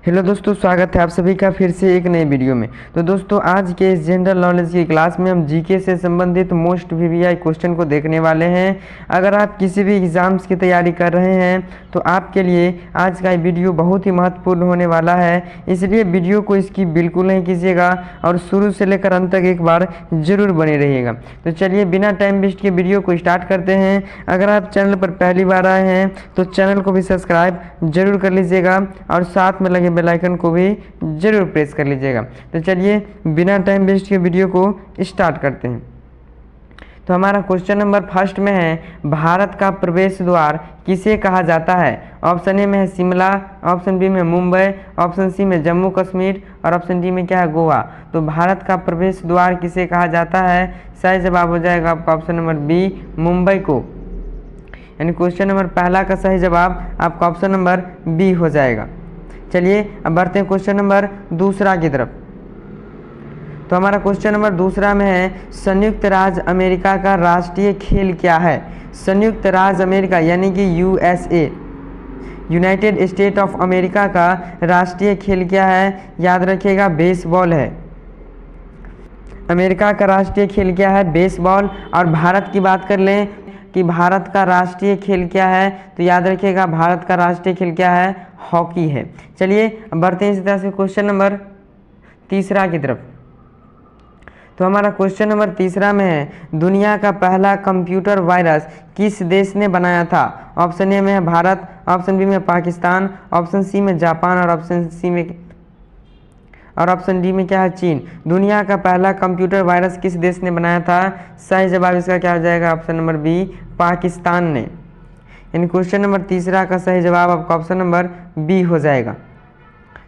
Hello दोस्तों, स्वागत है आप सभी का फिर से एक नए वीडियो में। तो दोस्तों, आज के इस जनरल नॉलेज की क्लास में हम जीके से संबंधित मोस्ट वीवीआई क्वेश्चन को देखने वाले हैं। अगर आप किसी भी एग्ज़ाम्स की तैयारी कर रहे हैं तो आपके लिए आज का ये वीडियो बहुत ही महत्वपूर्ण होने वाला है, इसलिए वीडियो को इसकी बिल्कुल नहीं कीजिएगा और शुरू से लेकर अंत तक एक बार ज़रूर बने रहिएगा। तो चलिए बिना टाइम वेस्ट के वीडियो को स्टार्ट करते हैं। अगर आप चैनल पर पहली बार आए हैं तो चैनल को भी सब्सक्राइब जरूर कर लीजिएगा और साथ में लगे बेल आइकन को भी जरूर प्रेस कर लीजिएगा। तो चलिए बिना टाइम वेस्ट के वीडियो को स्टार्ट करते हैं। तो हमारा क्वेश्चन नंबर फर्स्ट में है, भारत का प्रवेश द्वार किसे कहा जाता है? ऑप्शन ए में है शिमला, ऑप्शन बी में मुंबई, ऑप्शन सी में जम्मू कश्मीर और ऑप्शन डी में क्या है, गोवा। तो भारत का प्रवेश द्वार किसे कहा जाता है? सही जवाब हो जाएगा आपका ऑप्शन नंबर बी, मुंबई को। यानी क्वेश्चन नंबर पहला का सही जवाब आपका ऑप्शन नंबर बी हो जाएगा। चलिए अब बढ़ते हैं क्वेश्चन नंबर दूसरा की तरफ। तो हमारा क्वेश्चन नंबर दूसरा में है, संयुक्त राज्य अमेरिका का राष्ट्रीय खेल क्या है? संयुक्त राज्य अमेरिका यानी कि USA, United state of America का राष्ट्रीय खेल क्या है? याद रखिएगा बेसबॉल है। अमेरिका का राष्ट्रीय खेल क्या है? बेसबॉल। और भारत की बात कर लें कि भारत का राष्ट्रीय खेल क्या है, तो याद रखिएगा भारत का राष्ट्रीय खेल क्या है? हॉकी है। चलिए अब बढ़ते हैं इसी तरह से क्वेश्चन नंबर तीसरा की तरफ। तो हमारा क्वेश्चन नंबर तीसरा में है, दुनिया का पहला कंप्यूटर वायरस किस देश ने बनाया था? ऑप्शन ए में है भारत, ऑप्शन बी में पाकिस्तान, ऑप्शन सी में जापान और ऑप्शन डी में क्या है, चीन। दुनिया का पहला कंप्यूटर वायरस किस देश ने बनाया था? सही जवाब इसका क्या हो जाएगा? ऑप्शन नंबर बी, पाकिस्तान ने। यानी क्वेश्चन नंबर तीसरा का सही जवाब आपका ऑप्शन नंबर बी हो जाएगा।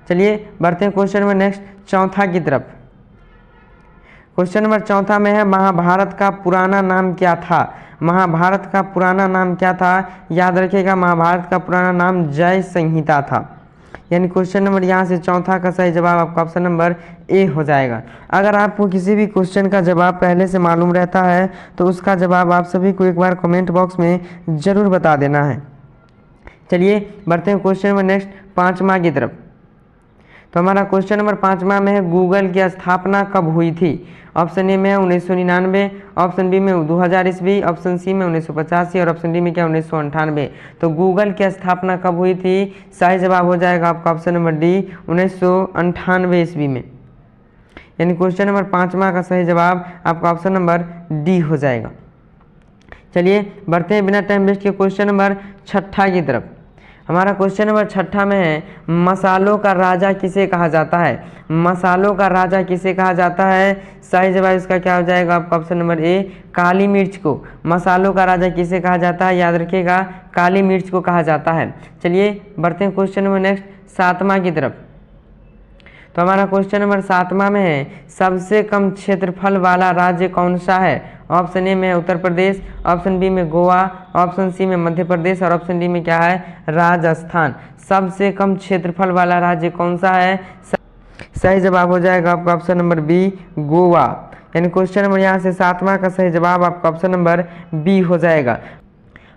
चलिए बढ़ते हैं क्वेश्चन नंबर नेक्स्ट चौथा की तरफ। क्वेश्चन नंबर चौथा में है, महाभारत का पुराना नाम क्या था? महाभारत का पुराना नाम क्या था? याद रखिएगा महाभारत का पुराना नाम जय संहिता था। यानी क्वेश्चन नंबर यहाँ से चौथा का सही जवाब आपका ऑप्शन नंबर ए हो जाएगा। अगर आपको किसी भी क्वेश्चन का जवाब पहले से मालूम रहता है तो उसका जवाब आप सभी को एक बार कमेंट बॉक्स में ज़रूर बता देना है। चलिए बढ़ते हैं क्वेश्चन नंबर नेक्स्ट पाँचवा की तरफ। तो हमारा क्वेश्चन नंबर पाँचवा में है, गूगल की स्थापना कब हुई थी? ऑप्शन ए में है 1999, ऑप्शन बी में 2000 ईस्वी, ऑप्शन सी में 1985 और ऑप्शन डी में क्या 1998। तो गूगल की स्थापना कब हुई थी? सही जवाब हो जाएगा आपका ऑप्शन नंबर डी, 1998 ईस्वी में। यानी क्वेश्चन नंबर पाँचवा का सही जवाब आपका ऑप्शन नंबर डी हो जाएगा। चलिए बढ़ते हैं बिना टाइम वेस्ट के क्वेश्चन नंबर छठा की तरफ। हमारा क्वेश्चन नंबर छठा में है, मसालों का राजा किसे कहा जाता है? मसालों का राजा किसे कहा जाता है? सही जवाब इसका क्या हो जाएगा आपका ऑप्शन नंबर ए, काली मिर्च को। मसालों का राजा किसे कहा जाता है? याद रखिएगा काली मिर्च को कहा जाता है। चलिए बढ़ते हैं क्वेश्चन नंबर नेक्स्ट सातवां की तरफ। तो हमारा क्वेश्चन नंबर सातवां में है, सबसे कम क्षेत्रफल वाला राज्य कौन सा है? ऑप्शन ए में है उत्तर प्रदेश, ऑप्शन बी में गोवा, ऑप्शन सी में मध्य प्रदेश और ऑप्शन डी में क्या है, राजस्थान। सबसे कम क्षेत्रफल वाला राज्य कौन सा है? सही जवाब हो जाएगा आपका ऑप्शन नंबर बी, गोवा। यानी क्वेश्चन नंबर यहाँ से सातवां का सही जवाब आपका ऑप्शन नंबर बी हो जाएगा।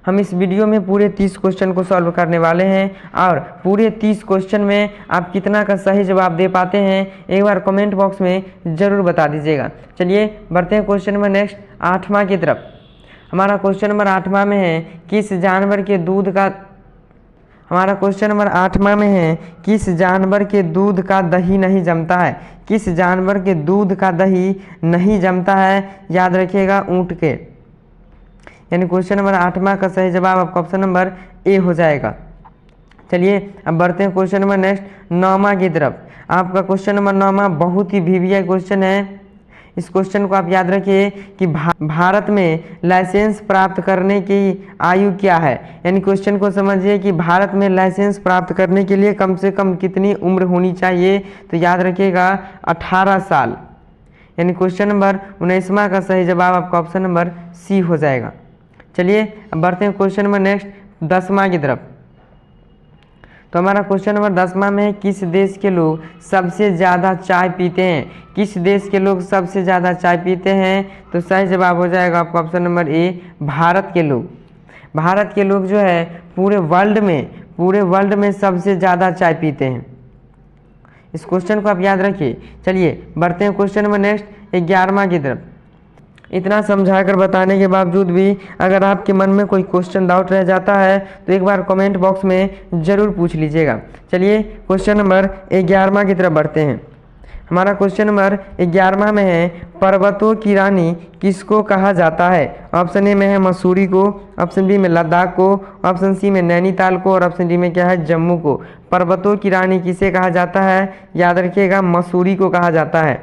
हम इस वीडियो में पूरे 30 क्वेश्चन को सॉल्व करने वाले हैं और पूरे 30 क्वेश्चन में आप कितना का सही जवाब दे पाते हैं एक बार कमेंट बॉक्स में ज़रूर बता दीजिएगा। चलिए बढ़ते हैं क्वेश्चन नंबर नेक्स्ट आठवां की तरफ। हमारा क्वेश्चन नंबर आठवां में है, किस जानवर के दूध का हमारा क्वेश्चन नंबर आठवां में है, किस जानवर के दूध का दही नहीं जमता है? किस जानवर के दूध का दही नहीं जमता है? याद रखिएगा ऊँट के। यानी क्वेश्चन नंबर आठवां का सही जवाब आपका ऑप्शन नंबर ए हो जाएगा। चलिए अब बढ़ते हैं क्वेश्चन नंबर नेक्स्ट नौवां की तरफ। आपका क्वेश्चन नंबर नौवां बहुत ही वीवीआई क्वेश्चन है। इस क्वेश्चन को आप याद रखिए कि भारत में लाइसेंस प्राप्त करने की आयु क्या है? यानी क्वेश्चन को समझिए कि भारत में लाइसेंस प्राप्त करने के लिए कम से कम कितनी उम्र होनी चाहिए? तो याद रखिएगा 18 साल। यानी क्वेश्चन नंबर 19वां का सही जवाब आपका ऑप्शन नंबर सी हो जाएगा। चलिए अब बढ़ते हैं क्वेश्चन नंबर नेक्स्ट 10वां की तरफ। तो हमारा क्वेश्चन नंबर 10वां में है, किस देश के लोग सबसे ज़्यादा चाय पीते हैं? किस देश के लोग सबसे ज़्यादा चाय पीते हैं? तो सही जवाब हो जाएगा आपका ऑप्शन नंबर ए, भारत के लोग। भारत के लोग जो है पूरे वर्ल्ड में सबसे ज़्यादा चाय पीते हैं। इस क्वेश्चन को आप याद रखिए। चलिए बढ़ते हैं क्वेश्चन नंबर नेक्स्ट 11वां की तरफ। इतना समझाकर बताने के बावजूद भी अगर आपके मन में कोई क्वेश्चन डाउट रह जाता है तो एक बार कमेंट बॉक्स में ज़रूर पूछ लीजिएगा। चलिए क्वेश्चन नंबर 11वां की तरफ बढ़ते हैं। हमारा क्वेश्चन नंबर 11वां में है, पर्वतों की रानी किसको कहा जाता है? ऑप्शन ए में है मसूरी को, ऑप्शन बी में लद्दाख को, ऑप्शन सी में नैनीताल को और ऑप्शन डी में क्या है जम्मू को। पर्वतों की रानी किसे कहा जाता है? याद रखिएगा मसूरी को कहा जाता है।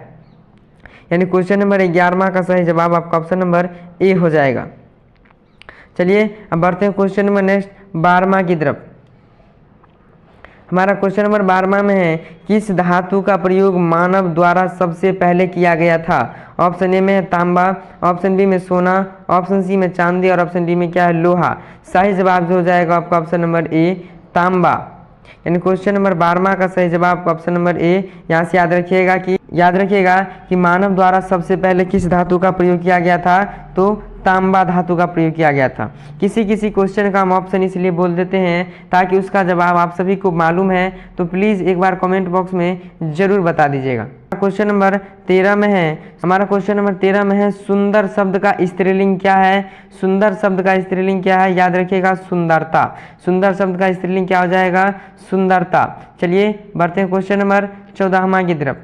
यानी क्वेश्चन नंबर 11वां का सही जवाब आपका ऑप्शन नंबर ए हो जाएगा। चलिए अब बढ़ते हैं क्वेश्चन नंबर नेक्स्ट 12वां की तरफ। हमारा क्वेश्चन नंबर 12वां में है, किस धातु का प्रयोग मानव द्वारा सबसे पहले किया गया था? ऑप्शन ए में है तांबा, ऑप्शन बी में सोना, ऑप्शन सी में चांदी और ऑप्शन डी में क्या है लोहा। सही जवाब जो हो जाएगा आपका ऑप्शन नंबर ए तांबा। यानी क्वेश्चन नंबर 12वां का सही जवाब आपका ऑप्शन नंबर ए। यहाँ से याद रखिएगा कि मानव द्वारा सबसे पहले किस धातु का प्रयोग किया गया था? तो तांबा धातु का प्रयोग किया गया था। किसी क्वेश्चन का हम ऑप्शन इसलिए बोल देते हैं ताकि उसका जवाब आप सभी को मालूम है, तो प्लीज़ एक बार कमेंट बॉक्स में ज़रूर बता दीजिएगा। क्वेश्चन नंबर 13 में है, हमारा क्वेश्चन नंबर 13 में है, सुंदर शब्द का स्त्रीलिंग क्या है? सुंदर शब्द का स्त्रीलिंग क्या है? याद रखिएगा सुंदरता। सुंदर शब्द का स्त्रीलिंग क्या हो जाएगा? सुंदरता। चलिए बढ़ते हैं क्वेश्चन नंबर 14वां की तरफ।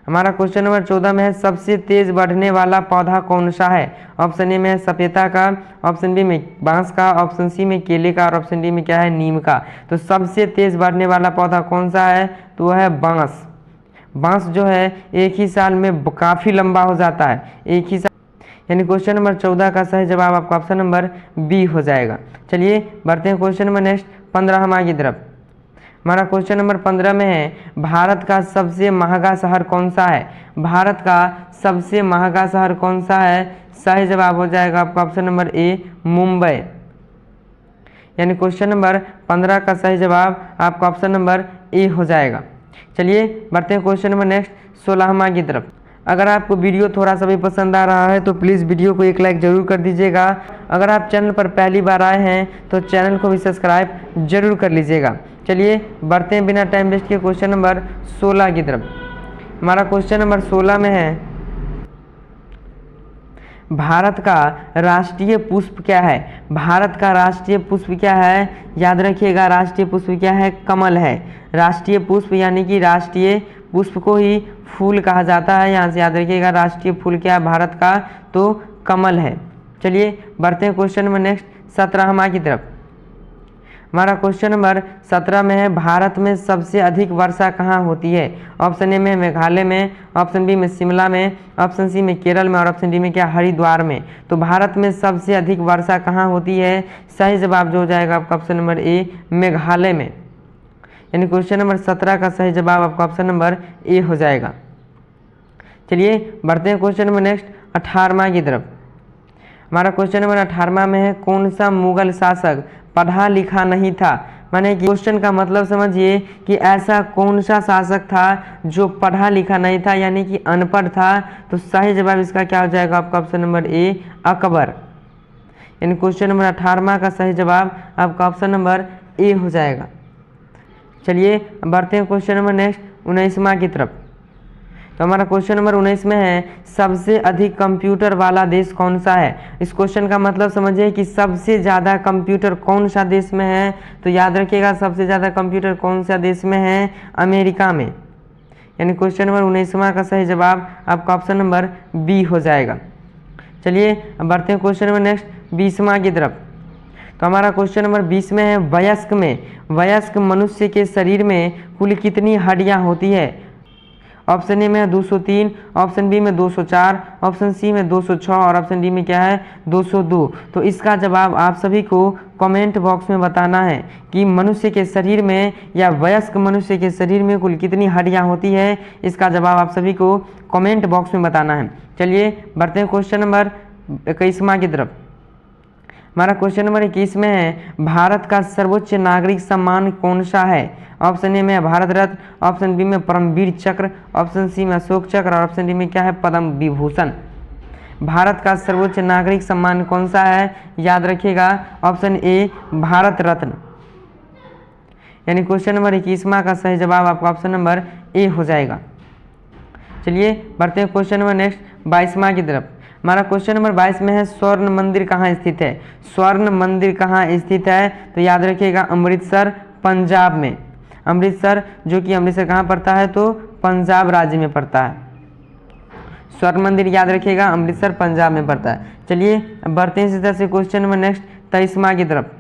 हमारा क्वेश्चन नंबर 14 में है, सबसे तेज बढ़ने वाला पौधा कौन सा है? ऑप्शन ए में है सपेता का, ऑप्शन बी में बांस का, ऑप्शन सी में केले का और ऑप्शन डी में क्या है नीम का। तो सबसे तेज बढ़ने वाला पौधा कौन सा है? तो वह है बांस। बांस जो है एक ही साल में काफ़ी लंबा हो जाता है, एक ही साल। यानी क्वेश्चन नंबर 14 का सही जवाब आपका ऑप्शन नंबर बी हो जाएगा। चलिए बढ़ते हैं क्वेश्चन नंबर नेक्स्ट 15वां की तरफ। हमारा क्वेश्चन नंबर 15 में है, भारत का सबसे महंगा शहर कौन सा है? भारत का सबसे महंगा शहर कौन सा है? सही जवाब हो जाएगा आपका ऑप्शन नंबर ए मुंबई। यानी क्वेश्चन नंबर 15 का सही जवाब आपका ऑप्शन नंबर ए हो जाएगा। चलिए बढ़ते हैं क्वेश्चन नंबर नेक्स्ट 16वां की तरफ। अगर आपको वीडियो थोड़ा सा भी पसंद आ रहा है तो प्लीज़ वीडियो को एक लाइक ज़रूर कर दीजिएगा। अगर आप चैनल पर पहली बार आए हैं तो चैनल को भी सब्सक्राइब जरूर कर लीजिएगा। चलिए बढ़ते हैं बिना टाइम वेस्ट के क्वेश्चन नंबर 16 की तरफ। हमारा क्वेश्चन नंबर 16 में है, भारत का राष्ट्रीय पुष्प क्या है? भारत का राष्ट्रीय पुष्प क्या है? याद रखिएगा राष्ट्रीय पुष्प क्या है? कमल है। राष्ट्रीय पुष्प यानी कि राष्ट्रीय पुष्प को ही फूल कहा जाता है। यहाँ से याद रखिएगा राष्ट्रीय फूल क्या है भारत का? तो कमल है। चलिए बढ़ते हैं क्वेश्चन नंबर नेक्स्ट 17वां की तरफ। हमारा क्वेश्चन नंबर 17 में है, भारत में सबसे अधिक वर्षा कहाँ होती है? ऑप्शन ए में मेघालय में, ऑप्शन बी में शिमला में, ऑप्शन सी में केरल में और ऑप्शन डी में क्या हरिद्वार में। तो भारत में सबसे अधिक वर्षा कहाँ होती है? सही जवाब जो हो जाएगा आपका ऑप्शन नंबर ए मेघालय में। यानी क्वेश्चन नंबर 17 का सही जवाब आपका ऑप्शन नंबर ए हो जाएगा। चलिए बढ़ते हैं क्वेश्चन नंबर नेक्स्ट 18वां की तरफ। हमारा क्वेश्चन नंबर 18वां में है, कौन सा मुगल शासक पढ़ा लिखा नहीं था? माने कि क्वेश्चन का मतलब समझिए कि ऐसा कौन सा शासक था जो पढ़ा लिखा नहीं था यानी कि अनपढ़ था। तो सही जवाब इसका क्या हो जाएगा आपका ऑप्शन नंबर ए अकबर। यानी क्वेश्चन नंबर 18वां का सही जवाब आपका ऑप्शन नंबर ए हो जाएगा। चलिए बढ़ते हैं क्वेश्चन नंबर नेक्स्ट 19वां की तरफ। तो हमारा क्वेश्चन नंबर 19 में है, सबसे अधिक कंप्यूटर वाला देश कौन सा है? इस क्वेश्चन का मतलब समझिए कि सबसे ज़्यादा कंप्यूटर कौन सा देश में है? तो याद रखिएगा सबसे ज़्यादा कंप्यूटर कौन सा देश में है? अमेरिका में। यानी क्वेश्चन नंबर 19वां का सही जवाब आपका ऑप्शन नंबर बी हो जाएगा। चलिए अब बढ़ते हैं क्वेश्चन नंबर नेक्स्ट 20वां की तरफ। तो हमारा क्वेश्चन नंबर 20 में है, वयस्क मनुष्य के शरीर में कुल कितनी हड्डियां होती है? ऑप्शन ए में 203, ऑप्शन बी में 204, ऑप्शन सी में 206 और ऑप्शन डी में क्या है 202। तो इसका जवाब आप सभी को कमेंट बॉक्स में बताना है कि मनुष्य के शरीर में या वयस्क मनुष्य के शरीर में कुल कितनी हड्डियां होती है। इसका जवाब आप सभी को कमेंट बॉक्स में बताना है। चलिए बढ़ते हैं क्वेश्चन नंबर 21वां की तरफ। हमारा क्वेश्चन नंबर 21 में है, भारत का सर्वोच्च नागरिक सम्मान कौन सा है? ऑप्शन ए में भारत रत्न, ऑप्शन बी में परमवीर चक्र, ऑप्शन सी में अशोक चक्र और ऑप्शन डी में क्या है पद्म विभूषण। भारत का सर्वोच्च नागरिक सम्मान कौन सा है? याद रखिएगा ऑप्शन ए भारत रत्न। यानी क्वेश्चन नंबर 21वां का सही जवाब आपका ऑप्शन नंबर ए हो जाएगा। चलिए बढ़ते हैं क्वेश्चन नंबर नेक्स्ट 22वां की तरफ। हमारा क्वेश्चन नंबर 22 में है स्वर्ण मंदिर कहाँ स्थित है। स्वर्ण मंदिर कहाँ स्थित है, तो याद रखिएगा अमृतसर पंजाब में। अमृतसर जो कि अमृतसर कहाँ पड़ता है, तो पंजाब राज्य में पड़ता है। स्वर्ण मंदिर याद रखिएगा अमृतसर पंजाब में पड़ता है। चलिए अब बढ़ते हैं इसी तरह से क्वेश्चन नंबर नेक्स्ट 23वां की तरफ।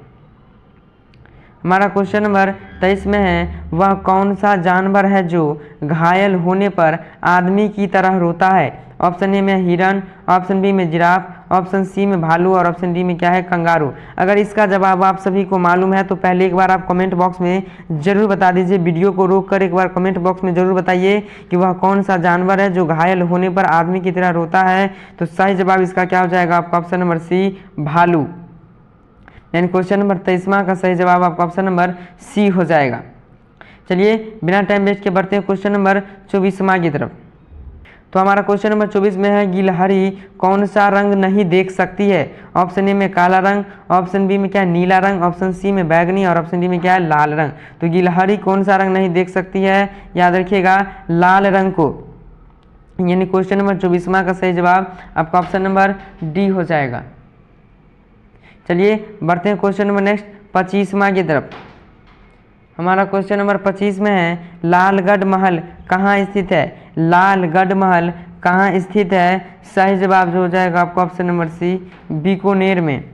हमारा क्वेश्चन नंबर 23 में है वह कौन सा जानवर है जो घायल होने पर आदमी की तरह रोता है। ऑप्शन ए में हिरन, ऑप्शन बी में जिराफ, ऑप्शन सी में भालू और ऑप्शन डी में क्या है, कंगारू। अगर इसका जवाब आप सभी को मालूम है तो पहले एक बार आप कमेंट बॉक्स में जरूर बता दीजिए। वीडियो को रोक कर एक बार कमेंट बॉक्स में जरूर बताइए कि वह कौन सा जानवर है जो घायल होने पर आदमी की तरह रोता है। तो सही जवाब इसका क्या हो जाएगा आपका ऑप्शन नंबर सी, भालू। यानी क्वेश्चन नंबर 23वां का सही जवाब आपका ऑप्शन नंबर सी हो जाएगा। चलिए बिना टाइम वेस्ट के बढ़ते हैं क्वेश्चन नंबर 24वां की तरफ। तो हमारा क्वेश्चन नंबर 24 में है गिलहरी कौन सा रंग नहीं देख सकती है। ऑप्शन ए में काला रंग, ऑप्शन बी में क्या है नीला रंग, ऑप्शन सी में बैगनी और ऑप्शन डी में क्या है लाल रंग। तो गिलहरी कौन सा रंग नहीं देख सकती है, याद रखिएगा लाल रंग को। यानी क्वेश्चन नंबर 24वां का सही जवाब आपका ऑप्शन नंबर डी हो जाएगा। चलिए बढ़ते हैं क्वेश्चन नंबर नेक्स्ट 25वां की तरफ। हमारा क्वेश्चन नंबर 25 में है लालगढ़ महल कहाँ स्थित है। लालगढ़ महल कहाँ स्थित है, सही जवाब जो हो जाएगा आपका ऑप्शन नंबर सी, बीकानेर में।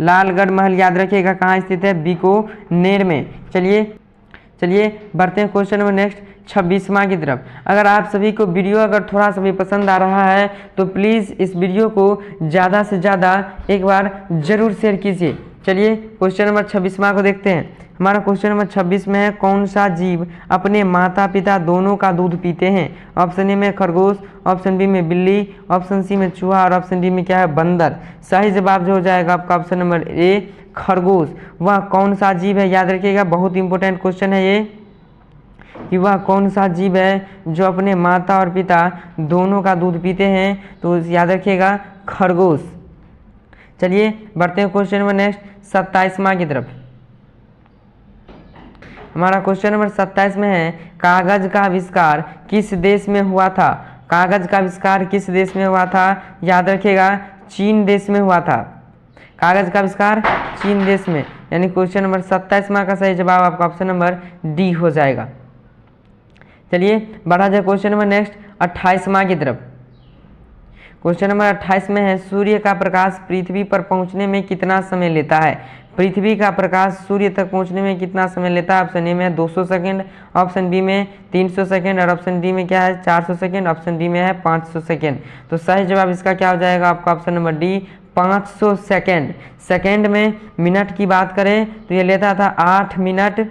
लालगढ़ महल याद रखिएगा कहाँ स्थित है, बीकानेर में। चलिए बढ़ते हैं क्वेश्चन नंबर नेक्स्ट 26वां की तरफ। अगर आप सभी को वीडियो अगर थोड़ा सा भी पसंद आ रहा है तो प्लीज़ इस वीडियो को ज़्यादा से ज़्यादा एक बार ज़रूर शेयर कीजिए। चलिए क्वेश्चन नंबर 26वां को देखते हैं। हमारा क्वेश्चन नंबर 26 में है कौन सा जीव अपने माता पिता दोनों का दूध पीते हैं। ऑप्शन ए में खरगोश, ऑप्शन बी में बिल्ली, ऑप्शन सी में चूहा और ऑप्शन डी में क्या है बंदर। सही जवाब जो हो जाएगा आपका ऑप्शन नंबर ए, खरगोश। वह कौन सा जीव है, याद रखिएगा बहुत इंपॉर्टेंट क्वेश्चन है ये कि वह कौन सा जीव है जो अपने माता और पिता दोनों का दूध पीते हैं, तो याद रखिएगा खरगोश। चलिए बढ़ते हैं क्वेश्चन नंबर नेक्स्ट 27वां की तरफ। हमारा क्वेश्चन नंबर 27 में है कागज का आविष्कार किस देश में हुआ था। कागज का आविष्कार किस देश में हुआ था, याद रखिएगा चीन देश में हुआ था। कागज का आविष्कार चीन देश में। यानी क्वेश्चन नंबर 27वां का सही जवाब आपका ऑप्शन नंबर डी हो जाएगा। चलिए बढ़ा जाए क्वेश्चन नंबर नेक्स्ट 28वां की तरफ। क्वेश्चन नंबर 28 में है सूर्य का प्रकाश पृथ्वी पर पहुंचने में कितना समय लेता है। पृथ्वी का प्रकाश सूर्य तक पहुंचने में कितना समय लेता है। ऑप्शन ए में है 200 सेकेंड, ऑप्शन बी में 300 सेकेंड और ऑप्शन डी में क्या है 400 सेकेंड, ऑप्शन डी में है 500 सेकेंड। तो सही जवाब इसका क्या हो जाएगा आपका option number D, 500 second. Second में मिनट की बात करें तो ये लेता था 8 मिनट।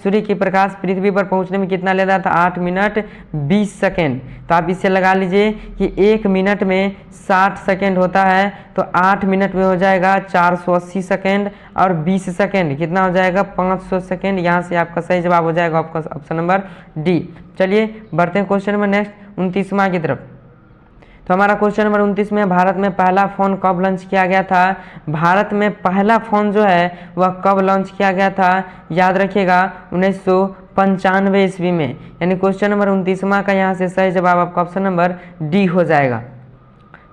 सूर्य की प्रकाश पृथ्वी पर पहुंचने में कितना लेता था, 8 मिनट 20 सेकेंड। तो आप इससे लगा लीजिए कि 1 मिनट में 60 सेकेंड होता है, तो 8 मिनट में हो जाएगा 480 सेकेंड और 20 सेकेंड कितना हो जाएगा 500 सेकेंड। यहाँ से आपका सही जवाब हो जाएगा आपका ऑप्शन नंबर डी। चलिए बढ़ते हैं क्वेश्चन नंबर नेक्स्ट 29वां की तरफ। तो हमारा क्वेश्चन नंबर 29 में भारत में पहला फ़ोन कब लॉन्च किया गया था। भारत में पहला फ़ोन जो है वह कब लॉन्च किया गया था, याद रखिएगा 1995 ईस्वी में। यानी क्वेश्चन नंबर 29वां का यहाँ से सही जवाब आपका ऑप्शन नंबर डी हो जाएगा।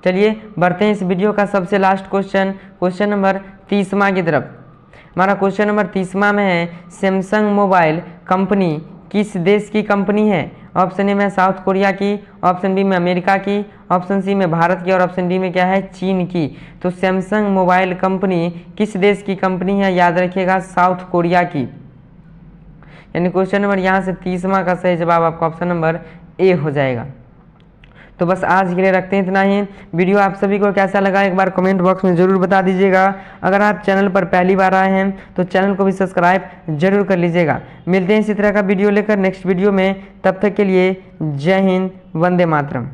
चलिए बढ़ते हैं इस वीडियो का सबसे लास्ट क्वेश्चन नंबर 30वां की तरफ। हमारा क्वेश्चन नंबर 30वां में है सैमसंग मोबाइल कंपनी किस देश की कंपनी है। ऑप्शन ए में साउथ कोरिया की, ऑप्शन बी में अमेरिका की, ऑप्शन सी में भारत की और ऑप्शन डी में क्या है चीन की। तो सैमसंग मोबाइल कंपनी किस देश की कंपनी है, याद रखिएगा साउथ कोरिया की। यानी क्वेश्चन नंबर यहाँ से 30वां का सही जवाब आपका ऑप्शन नंबर ए हो जाएगा। तो बस आज के लिए रखते हैं इतना ही। वीडियो आप सभी को कैसा लगा एक बार कमेंट बॉक्स में ज़रूर बता दीजिएगा। अगर आप चैनल पर पहली बार आए हैं तो चैनल को भी सब्सक्राइब जरूर कर लीजिएगा। मिलते हैं इसी तरह का वीडियो लेकर नेक्स्ट वीडियो में, तब तक के लिए जय हिंद, वंदे मातरम।